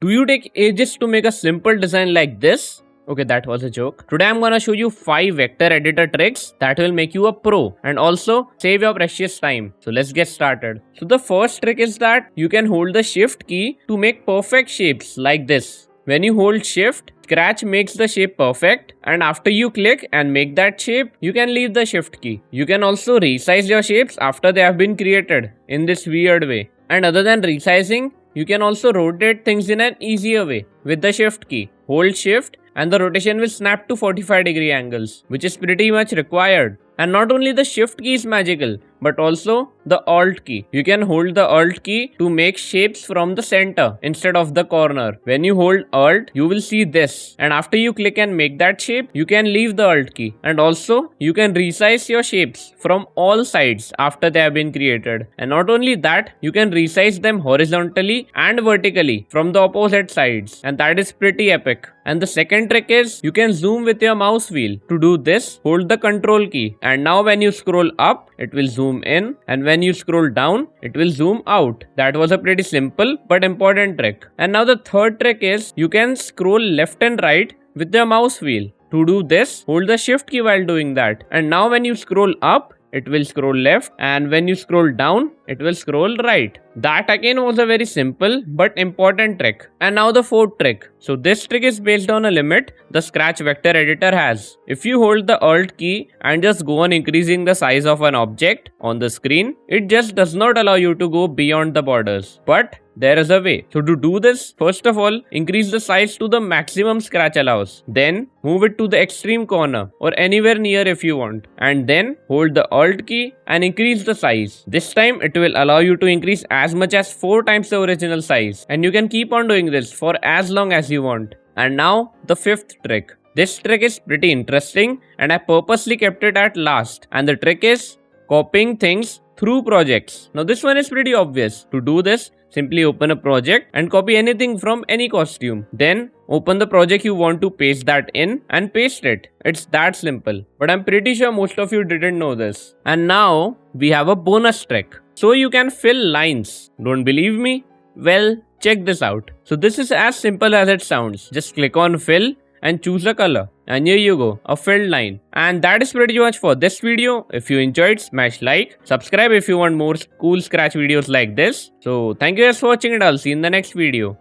Do you take ages to make a simple design like this? Okay, that was a joke. Today I'm gonna show you 5 vector editor tricks that will make you a pro and also save your precious time. So let's get started. So the first trick is that you can hold the shift key to make perfect shapes like this. When you hold shift, Scratch makes the shape perfect, and after you click and make that shape, you can leave the shift key. You can also resize your shapes after they have been created in this weird way. And other than resizing, you can also rotate things in an easier way with the shift key. Hold shift and the rotation will snap to 45-degree angles, which is pretty much required. And not only the shift key is magical, but also the alt key. You can hold the alt key to make shapes from the center instead of the corner. When you hold alt, you will see this. And after you click and make that shape, you can leave the alt key. And also, you can resize your shapes from all sides after they have been created. And not only that, you can resize them horizontally and vertically from the opposite sides. And that is pretty epic. And the second trick is you can zoom with your mouse wheel. To do this, hold the control key. And now when you scroll up, it will zoom in, and when you scroll down, it will zoom out. That was a pretty simple but important trick. And now the third trick is you can scroll left and right with your mouse wheel. To do this, hold the shift key while doing that. And now when you scroll up, it will scroll left, and when you scroll down, it will scroll right. That again was a very simple but important trick. And now the fourth trick. So this trick is based on a limit the Scratch vector editor has. If you hold the Alt key and just go on increasing the size of an object on the screen, it just does not allow you to go beyond the borders. But there is a way. So to do this, first of all, increase the size to the maximum Scratch allows. Then move it to the extreme corner or anywhere near if you want. And then hold the Alt key and increase the size. This time it will allow you to increase as much as 4 times the original size. And you can keep on doing this for as long as you want. And now the fifth trick. This trick is pretty interesting and I purposely kept it at last. And the trick is copying things through projects. Now this one is pretty obvious. To do this, simply open a project and copy anything from any costume. Then open the project you want to paste that in and paste it. It's that simple. But I'm pretty sure most of you didn't know this. And now we have a bonus trick. So you can fill lines. Don't believe me? Well, check this out. So this is as simple as it sounds. Just click on fill and choose a color. And here you go, a filled line. And that is pretty much for this video. If you enjoyed, smash like, subscribe if you want more cool Scratch videos like this. So thank you guys for watching and I'll see you in the next video.